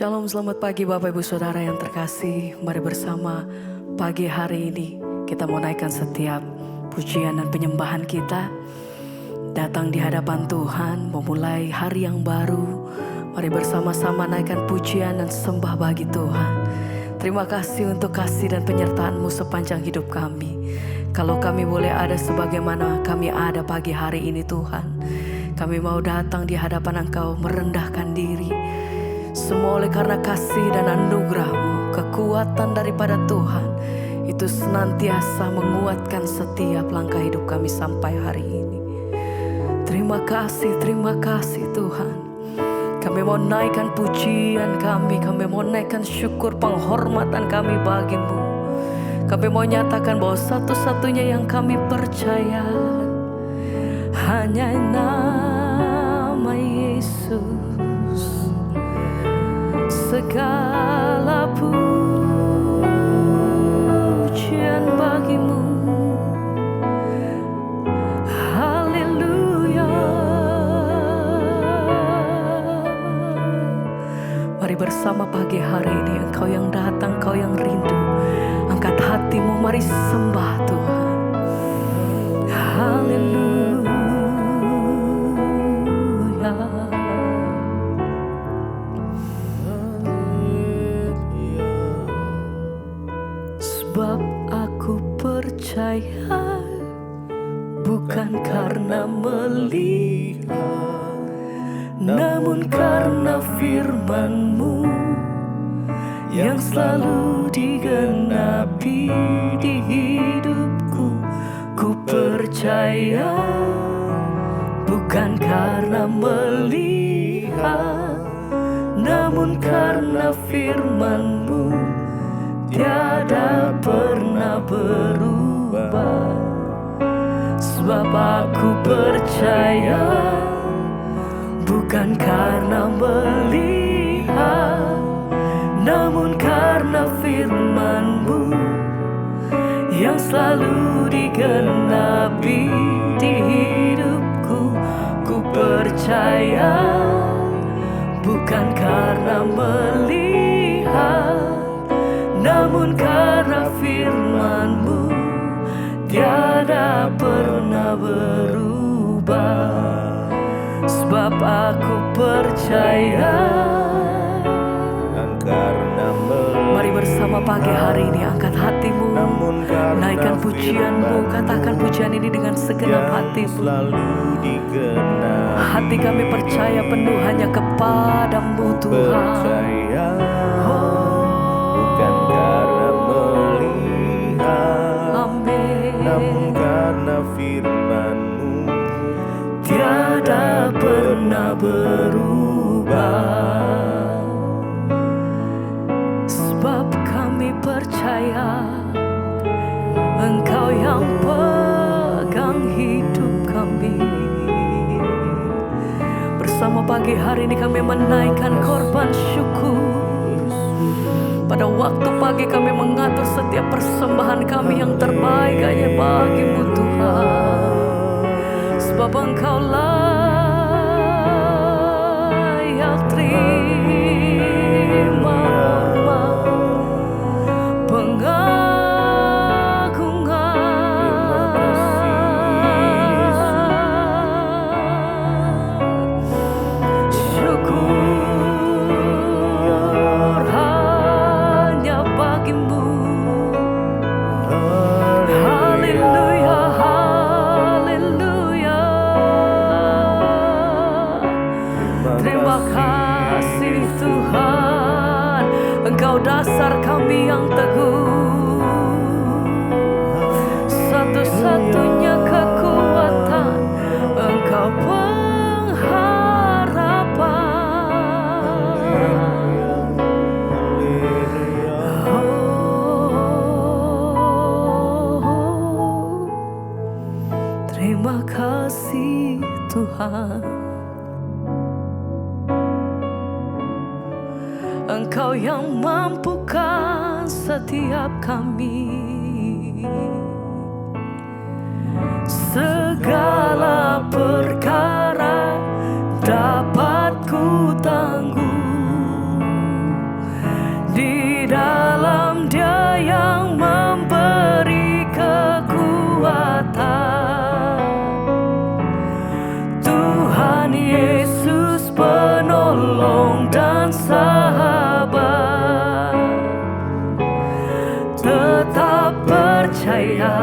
Shalom, selamat pagi Bapak Ibu Saudara yang terkasih. Mari bersama pagi hari ini kita mau naikkan setiap pujian dan penyembahan kita. Datang di hadapan Tuhan, memulai hari yang baru. Mari bersama-sama naikkan pujian dan sembah bagi Tuhan. Terima kasih untuk kasih dan penyertaan-Mu sepanjang hidup kami. Kalau kami boleh ada sebagaimana kami ada pagi hari ini Tuhan, kami mau datang di hadapan Engkau merendahkan diri. Semua oleh karena kasih dan anugerah-Mu, kekuatan daripada Tuhan itu senantiasa menguatkan setiap langkah hidup kami sampai hari ini. Terima kasih Tuhan. Kami mau naikkan pujian kami mau naikkan syukur penghormatan kami bagi-Mu. Kami mau nyatakan bahwa satu-satunya yang kami percaya hanya nama Yesus. Segala pujian bagi-Mu. Haleluya. Mari bersama pagi hari ini, Engkau yang datang, Engkau yang rindu, angkat hatimu, mari sembah Tuhan. Haleluya. Sebab aku percaya, bukan karena melihat, namun karena firman-Mu yang selalu digenapi di hidupku. Ku percaya, bukan karena melihat, namun karena firman-Mu tiada pernah berubah. Sebab aku percaya, bukan karena melihat, namun karena firman-Mu yang selalu digenapi di hidupku. Ku percaya, bukan karena melihat, namun karena firman-Mu tiada pernah berubah. Sebab aku percaya, karena mari bersama pagi hari ini angkat hatimu, naikkan pujian-Mu, katakan pujian ini dengan segenap hatimu. Hati kami percaya penuh hanya kepada-Mu Tuhan. Bukan karena melihat, namun karena firman-Mu tiada pernah berubah. Sebab kami percaya, Engkau yang pegang hidup kami. Bersama pagi hari ini kami menaikkan korban syukur. Pada waktu pagi kami mengatur setiap persembahan kami yang terbaik hanya bagi-Mu Tuhan. Sebab Engkau layak terima hormat, pengagungan. Syukur hanya bagi-Mu. Haleluya, haleluya. Terima kasih Tuhan, Engkau dasar kami yang teguh, satu-satunya kekuatan, Engkau pengharapan. Oh, terima kasih Tuhan, Engkau yang mampukan setiap kami. Segala perkara dapat ku tangguh percaya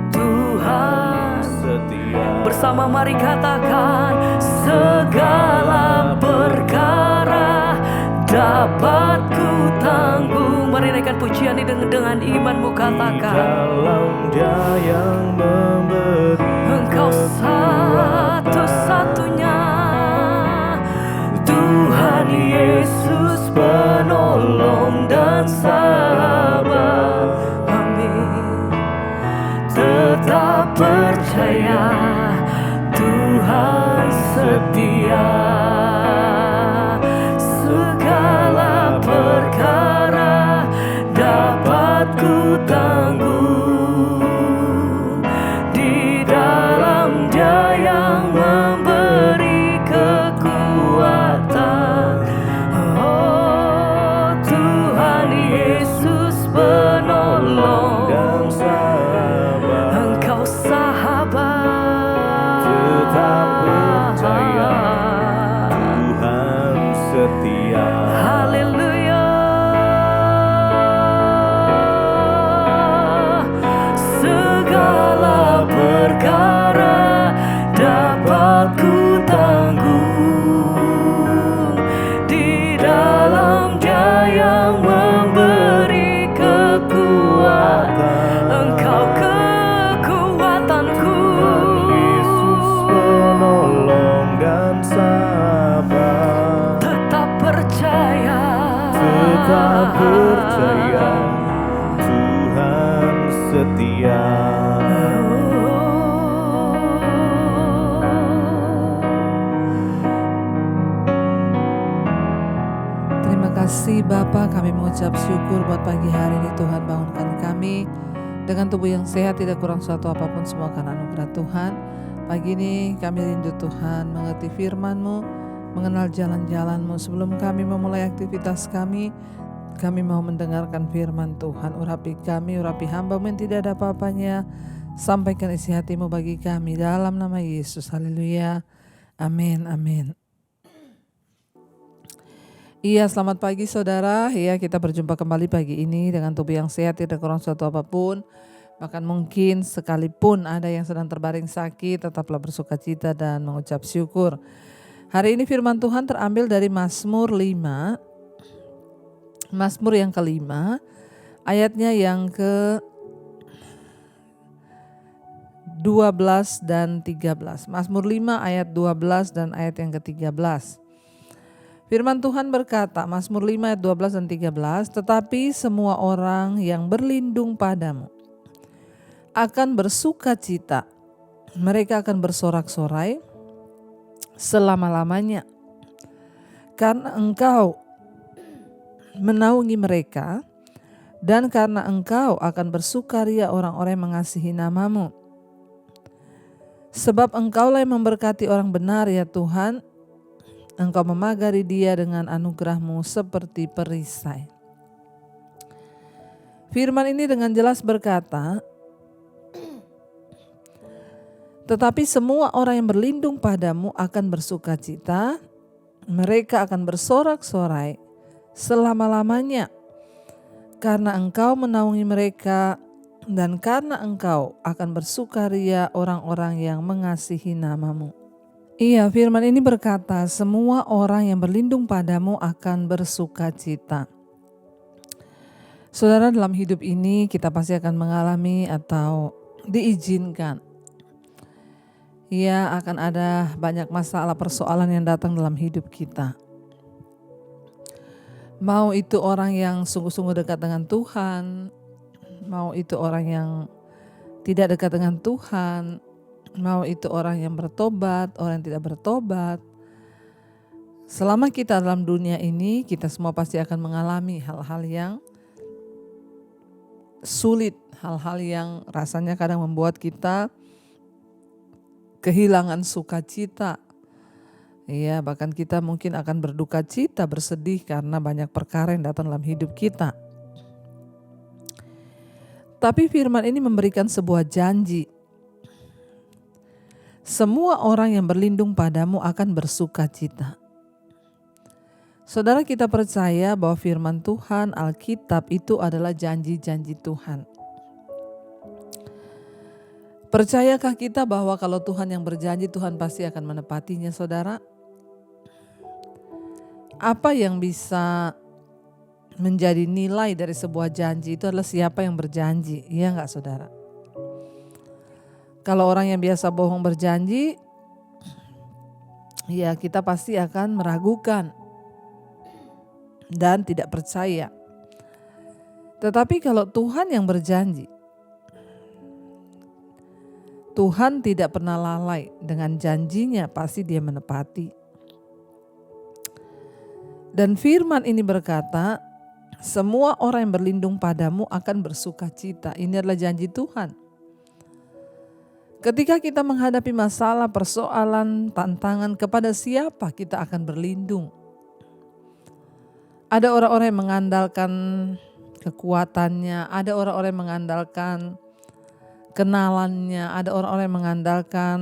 Tuhan setia. bersama mari katakan segala perkara dapat ku tanggung. Mari naikkan pujian ini dengan imanmu, katakan Dalam Dia yang memberi Engkau satu-satunya Tuhan Yesus penolong dan sahabat. Amin. Tetap percaya Tuhan setia. Segala perkara dapat ku tanggung di dalam Dia yang memberi kekuatan. Oh, Tuhan Yesus penolong dan sahabat. Engkau sahabat. Tetap percaya Tuhan setia. Haleluya. Segala perkara dapat ku tanggung di dalam Dia yang memberi kekuatan. Engkau kekuatanku. Yesus penolong dan sahabat. Tetap percaya. Tetap percaya Tuhan setia. Terima kasih Bapa, kami mengucap syukur buat pagi hari ini. Tuhan bangunkan kami dengan tubuh yang sehat, tidak kurang suatu apapun, semua karena anugerah Tuhan. Pagi ini kami rindu Tuhan mengerti firman-Mu, mengenal jalan-jalan-Mu. Sebelum kami memulai aktivitas kami mau mendengarkan firman Tuhan. Urapi kami, urapi hamba-Mu yang tidak ada apa-apanya. Sampaikan isi hati-Mu bagi kami dalam nama Yesus. Haleluya. Amin, amin. Iya, selamat pagi saudara. Iya, kita berjumpa kembali pagi ini dengan tubuh yang sehat, tidak kurang suatu apapun. Bahkan mungkin sekalipun ada yang sedang terbaring sakit, tetaplah bersukacita dan mengucap syukur. Hari ini firman Tuhan terambil dari Mazmur 5. Mazmur yang kelima, ayatnya yang ke 12 dan 13. Mazmur 5 ayat 12 dan ayat yang ke-13. Firman Tuhan berkata, Mazmur 5 ayat 12 dan 13, tetapi semua orang yang berlindung padamu akan bersukacita, mereka akan bersorak-sorai selama-lamanya. Karena Engkau menaungi mereka, dan karena Engkau akan bersukaria orang-orang yang mengasihi nama-Mu. Sebab Engkaulah yang memberkati orang benar ya Tuhan, Engkau memagari dia dengan anugerah-Mu seperti perisai. Firman ini dengan jelas berkata, tetapi semua orang yang berlindung padamu akan bersukacita, mereka akan bersorak-sorai selama-lamanya. Karena Engkau menaungi mereka, dan karena Engkau akan bersukaria orang-orang yang mengasihi nama-Mu. Iya, firman ini berkata, semua orang yang berlindung padamu akan bersukacita. Saudara, dalam hidup ini kita pasti akan mengalami atau diizinkan. Ya, akan ada banyak masalah persoalan yang datang dalam hidup kita. Mau itu orang yang sungguh-sungguh dekat dengan Tuhan, mau itu orang yang tidak dekat dengan Tuhan, mau itu orang yang bertobat, orang yang tidak bertobat. Selama kita dalam dunia ini, kita semua pasti akan mengalami hal-hal yang sulit, hal-hal yang rasanya kadang membuat kita kehilangan sukacita. Ya, bahkan kita mungkin akan berduka cita, bersedih karena banyak perkara yang datang dalam hidup kita. Tapi firman ini memberikan sebuah janji. Semua orang yang berlindung padamu akan bersukacita. Saudara, kita percaya bahwa firman Tuhan, Alkitab itu adalah janji-janji Tuhan. Percayakah kita bahwa kalau Tuhan yang berjanji, Tuhan pasti akan menepatinya, saudara? Apa yang bisa menjadi nilai dari sebuah janji itu adalah siapa yang berjanji, iya enggak saudara? Kalau orang yang biasa bohong berjanji, ya kita pasti akan meragukan dan tidak percaya. Tetapi kalau Tuhan yang berjanji, Tuhan tidak pernah lalai dengan janjinya, pasti Dia menepati. Dan firman ini berkata, semua orang yang berlindung padamu akan bersuka cita. Ini adalah janji Tuhan. Ketika kita menghadapi masalah, persoalan, tantangan, kepada siapa kita akan berlindung? Ada orang-orang yang mengandalkan kekuatannya, ada orang-orang yang mengandalkan kenalannya, ada orang-orang yang mengandalkan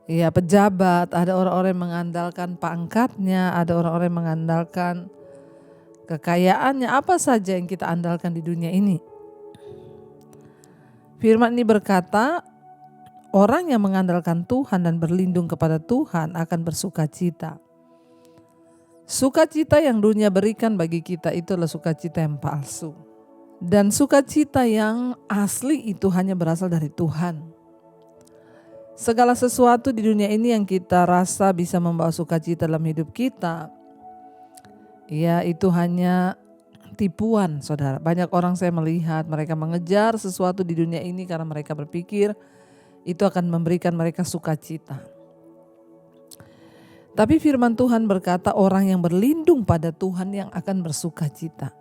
pejabat, ada orang-orang yang mengandalkan pangkatnya, ada orang-orang yang mengandalkan kekayaannya, apa saja yang kita andalkan di dunia ini. Firman ini berkata, orang yang mengandalkan Tuhan dan berlindung kepada Tuhan akan bersuka cita. Sukacita yang dunia berikan bagi kita itu adalah sukacita yang palsu. Dan sukacita yang asli itu hanya berasal dari Tuhan. Segala sesuatu di dunia ini yang kita rasa bisa membawa sukacita dalam hidup kita, ya itu hanya tipuan, saudara. Banyak orang saya melihat mereka mengejar sesuatu di dunia ini karena mereka berpikir itu akan memberikan mereka sukacita. Tapi firman Tuhan berkata orang yang berlindung pada Tuhan yang akan bersukacita.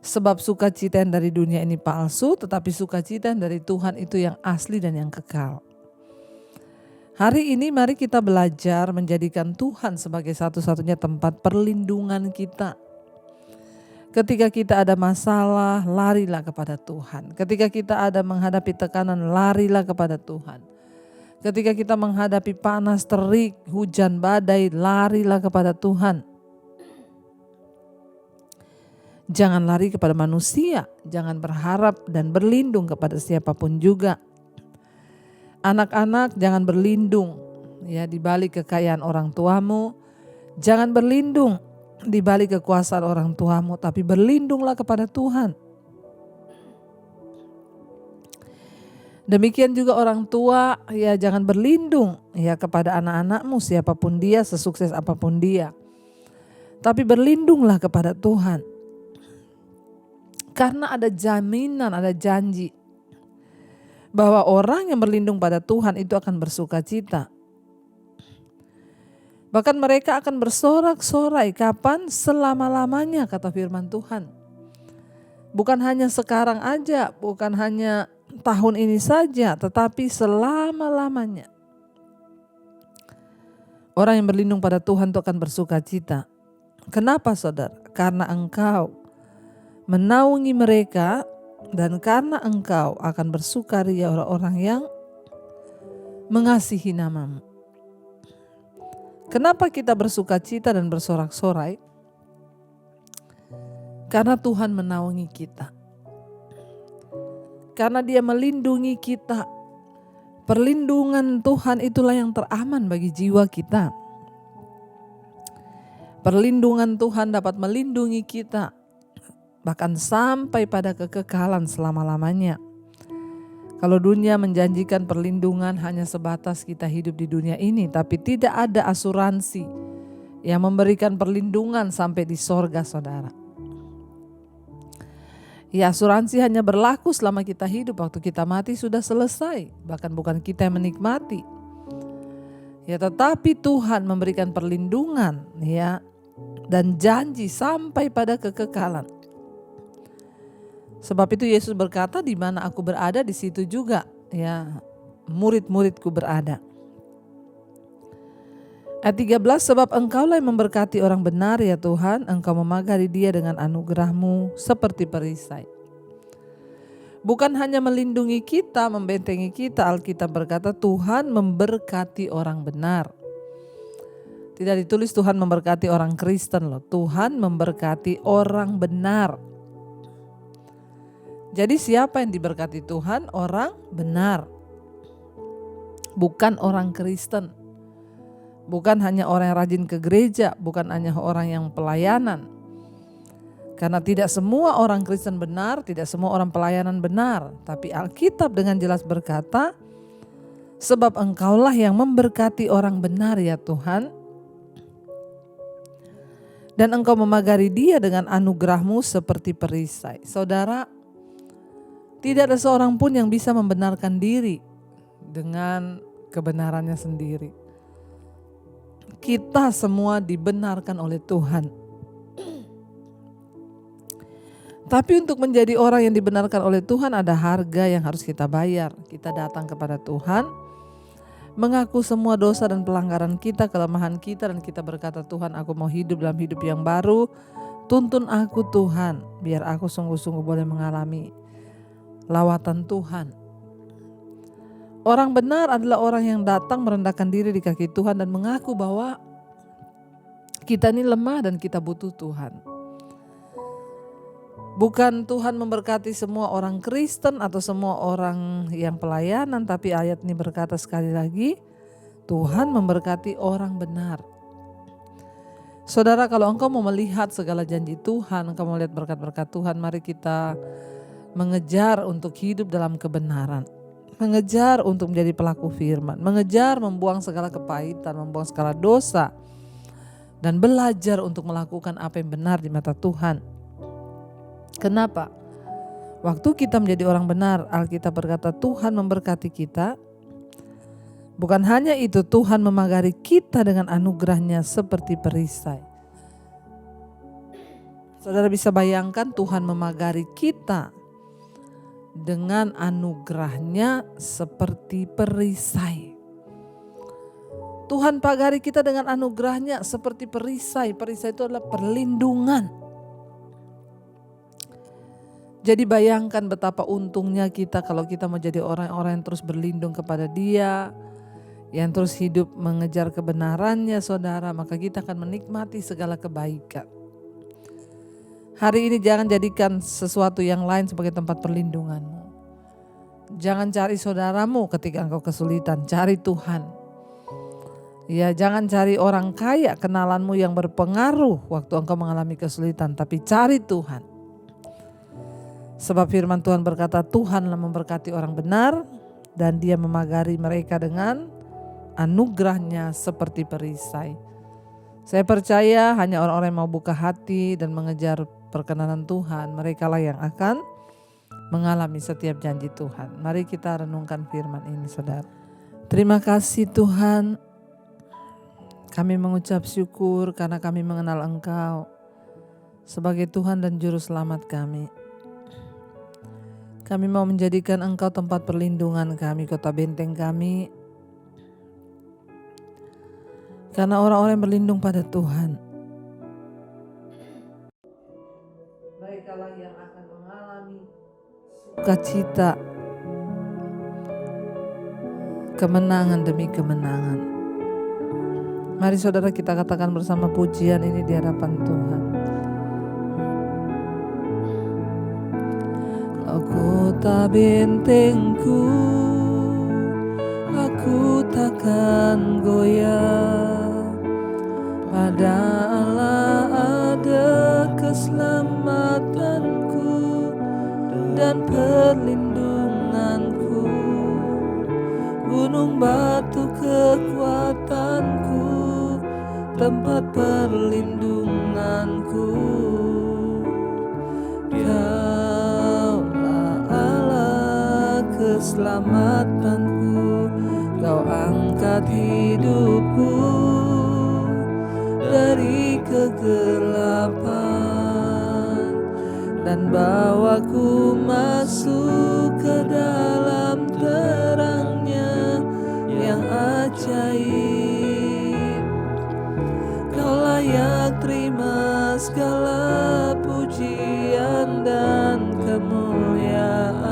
Sebab sukacita yang dari dunia ini palsu, tetapi sukacita yang dari Tuhan itu yang asli dan yang kekal. Hari ini mari kita belajar menjadikan Tuhan sebagai satu-satunya tempat perlindungan kita. Ketika kita ada masalah, larilah kepada Tuhan. Ketika kita ada menghadapi tekanan, larilah kepada Tuhan. Ketika kita menghadapi panas, terik, hujan, badai, larilah kepada Tuhan. Jangan lari kepada manusia, jangan berharap dan berlindung kepada siapapun juga. Anak-anak jangan berlindung di balik kekayaan orang tuamu, jangan berlindung di balik kekuasaan orang tuamu, tapi berlindunglah kepada Tuhan. Demikian juga orang tua, jangan berlindung kepada anak-anakmu siapapun dia, sesukses apapun dia. Tapi berlindunglah kepada Tuhan. Karena ada jaminan, ada janji bahwa orang yang berlindung pada Tuhan itu akan bersuka cita. Bahkan mereka akan bersorak-sorai. Kapan? Selama-lamanya, kata firman Tuhan. Bukan hanya sekarang aja, bukan hanya tahun ini saja, tetapi selama-lamanya. Orang yang berlindung pada Tuhan itu akan bersuka cita. Kenapa, saudara? Karena engkau menaungi mereka, dan karena engkau akan bersukaria orang-orang yang mengasihi namamu. Kenapa kita bersuka cita dan bersorak-sorai? Karena Tuhan menaungi kita. Karena Dia melindungi kita. Perlindungan Tuhan itulah yang teraman bagi jiwa kita. Perlindungan Tuhan dapat melindungi kita bahkan sampai pada kekekalan selama-lamanya. Kalau dunia menjanjikan perlindungan hanya sebatas kita hidup di dunia ini, tapi tidak ada asuransi yang memberikan perlindungan sampai di sorga, saudara. Asuransi hanya berlaku selama kita hidup, waktu kita mati sudah selesai, bahkan bukan kita yang menikmati. Tetapi Tuhan memberikan perlindungan dan janji sampai pada kekekalan. Sebab itu Yesus berkata, di mana aku berada di situ juga murid-muridku berada. Ayat 13, sebab engkaulah yang memberkati orang benar ya Tuhan, engkau memagari dia dengan anugerahmu seperti perisai. Bukan hanya melindungi kita, membentengi kita, Alkitab berkata Tuhan memberkati orang benar. Tidak ditulis Tuhan memberkati orang Kristen loh, Tuhan memberkati orang benar. Jadi siapa yang diberkati Tuhan? Orang benar. Bukan orang Kristen. Bukan hanya orang yang rajin ke gereja, bukan hanya orang yang pelayanan. Karena tidak semua orang Kristen benar, tidak semua orang pelayanan benar. Tapi Alkitab dengan jelas berkata, sebab Engkaulah yang memberkati orang benar ya Tuhan. Dan Engkau memagari dia dengan anugerah-Mu seperti perisai. Saudara, tidak ada seorang pun yang bisa membenarkan diri dengan kebenarannya sendiri. Kita semua dibenarkan oleh Tuhan. Tapi untuk menjadi orang yang dibenarkan oleh Tuhan ada harga yang harus kita bayar. Kita datang kepada Tuhan, mengaku semua dosa dan pelanggaran kita, kelemahan kita, dan kita berkata, Tuhan, aku mau hidup dalam hidup yang baru. Tuntun aku Tuhan, biar aku sungguh-sungguh boleh mengalami lawatan Tuhan. Orang benar adalah orang yang datang merendahkan diri di kaki Tuhan dan mengaku bahwa kita ini lemah dan kita butuh Tuhan. Bukan Tuhan memberkati semua orang Kristen atau semua orang yang pelayanan, tapi ayat ini berkata sekali lagi, Tuhan memberkati orang benar. Saudara, kalau engkau mau melihat segala janji Tuhan, engkau mau melihat berkat-berkat Tuhan, mari kita mengejar untuk hidup dalam kebenaran. Mengejar untuk menjadi pelaku firman. Mengejar membuang segala kepahitan, membuang segala dosa. Dan belajar untuk melakukan apa yang benar di mata Tuhan. Kenapa? Waktu kita menjadi orang benar, Alkitab berkata Tuhan memberkati kita. Bukan hanya itu, Tuhan memagari kita dengan anugerahnya seperti perisai. Saudara bisa bayangkan Tuhan memagari kita dengan anugerahnya seperti perisai. Tuhan pagari kita dengan anugerahnya seperti perisai. Perisai itu adalah perlindungan. Jadi bayangkan betapa untungnya kita kalau kita mau jadi orang-orang yang terus berlindung kepada Dia, yang terus hidup mengejar kebenarannya, saudara, maka kita akan menikmati segala kebaikan. Hari ini jangan jadikan sesuatu yang lain sebagai tempat perlindunganmu. Jangan cari saudaramu ketika engkau kesulitan, cari Tuhan. Ya, jangan cari orang kaya, kenalanmu yang berpengaruh waktu engkau mengalami kesulitan, tapi cari Tuhan. Sebab firman Tuhan berkata, Tuhanlah memberkati orang benar dan Dia memagari mereka dengan anugerahnya seperti perisai. Saya percaya hanya orang-orang yang mau buka hati dan mengejar perkenanan Tuhan, merekalah yang akan mengalami setiap janji Tuhan. Mari kita renungkan firman ini, saudara. Terima kasih Tuhan. Kami mengucap syukur karena kami mengenal Engkau sebagai Tuhan dan Juru Selamat kami. Kami mau menjadikan Engkau tempat perlindungan kami, kota benteng kami. Karena orang-orang yang berlindung pada Tuhan, merekalah yang akan mengalami sukacita, kemenangan demi kemenangan. Mari saudara kita katakan bersama pujian ini di hadapan Tuhan. Kota bentengku, aku takkan goyah. Pada Allah ada keselamatanku dan perlindunganku. Gunung batu kekuatanku, tempat perlindunganku. Kaulah Allah keselamatanku, Kau angkat hidupku dari kegelapan dan bawaku masuk ke dalam terangnya yang ajaib. Kau layak terima segala pujian dan kemuliaan.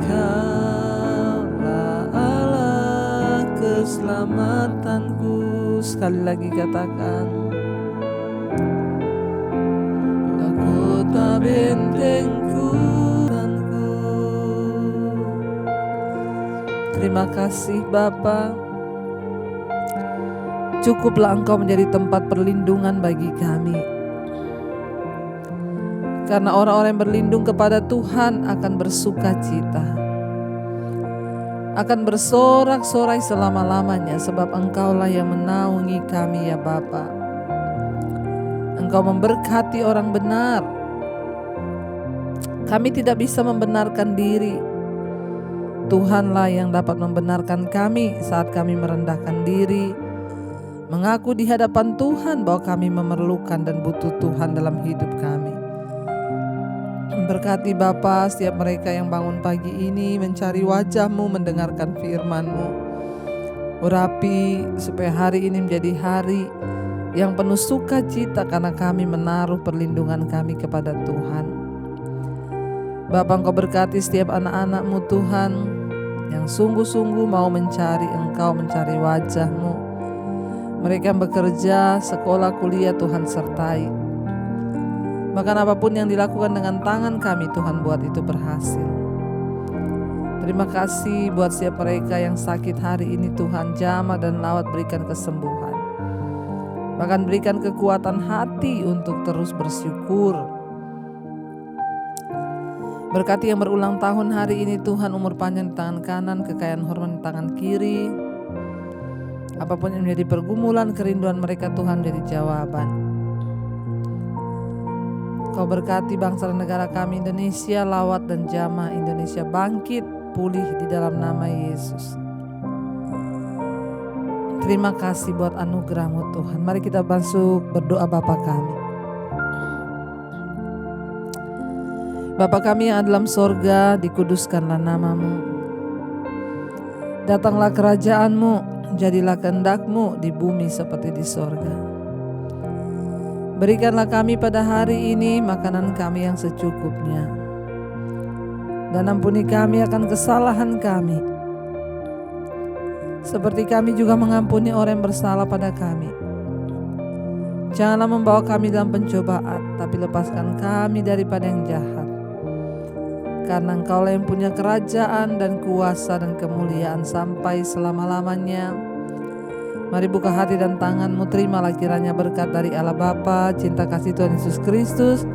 Kaulah Allah keselamatanku. Sekali lagi katakan, kota benteng terima kasih Bapa. Cukuplah Engkau menjadi tempat perlindungan bagi kami. Karena orang-orang yang berlindung kepada Tuhan akan bersuka cita, akan bersorak-sorai selama-lamanya, sebab Engkaulah yang menaungi kami ya Bapa. Engkau memberkati orang benar. Kami tidak bisa membenarkan diri. Tuhanlah yang dapat membenarkan kami saat kami merendahkan diri, mengaku di hadapan Tuhan bahwa kami memerlukan dan butuh Tuhan dalam hidup kami. Berkati Bapa setiap mereka yang bangun pagi ini mencari wajah-Mu, mendengarkan firman-Mu. Urapi supaya hari ini menjadi hari yang penuh sukacita karena kami menaruh perlindungan kami kepada Tuhan. Bapa, Engkau berkati setiap anak-anak-Mu Tuhan yang sungguh-sungguh mau mencari Engkau, mencari wajah-Mu. Mereka yang bekerja, sekolah, kuliah, Tuhan sertai. Bahkan apapun yang dilakukan dengan tangan kami, Tuhan buat itu berhasil. Terima kasih buat setiap mereka yang sakit hari ini, Tuhan jamah dan lawat, berikan kesembuhan. Bahkan berikan kekuatan hati untuk terus bersyukur. Berkati yang berulang tahun hari ini Tuhan, umur panjang di tangan kanan, kekayaan hormat di tangan kiri. Apapun yang menjadi pergumulan, kerinduan mereka Tuhan jadi jawaban. Kau berkati bangsa dan negara kami Indonesia, lawat dan jamah Indonesia bangkit pulih di dalam nama Yesus. Terima kasih buat anugerah-Mu Tuhan. Mari kita masuk berdoa Bapa kami. Bapa kami yang ada dalam sorga, dikuduskanlah nama-Mu. Datanglah kerajaan-Mu, jadilah kehendak-Mu di bumi seperti di sorga. Berikanlah kami pada hari ini makanan kami yang secukupnya. Dan ampuni kami akan kesalahan kami, seperti kami juga mengampuni orang yang bersalah pada kami. Janganlah membawa kami dalam pencobaan, tapi lepaskan kami daripada yang jahat. Karena Engkaulah yang punya kerajaan dan kuasa dan kemuliaan sampai selama-lamanya. Mari buka hati dan tangan-Mu, terimalah kiranya berkat dari Allah Bapa, cinta kasih Tuhan Yesus Kristus,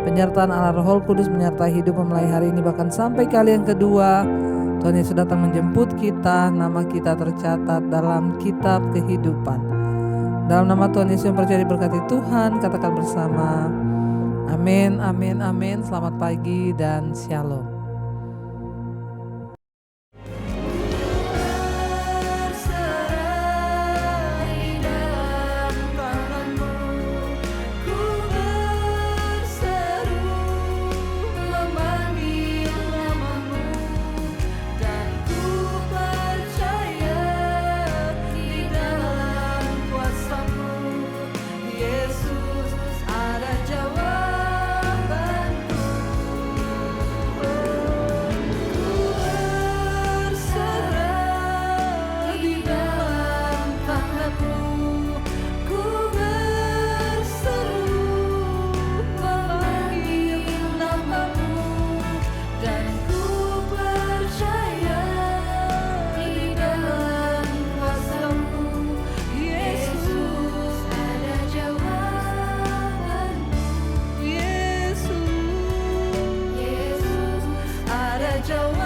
penyertaan Allah Roh Kudus menyertai hidup memulai hari ini bahkan sampai kali yang kedua. Tuhan Yesus datang menjemput kita, nama kita tercatat dalam kitab kehidupan. Dalam nama Tuhan Yesus yang percaya diberkati Tuhan, katakan bersama, amin, amin, amin. Selamat pagi dan shalom. Joe.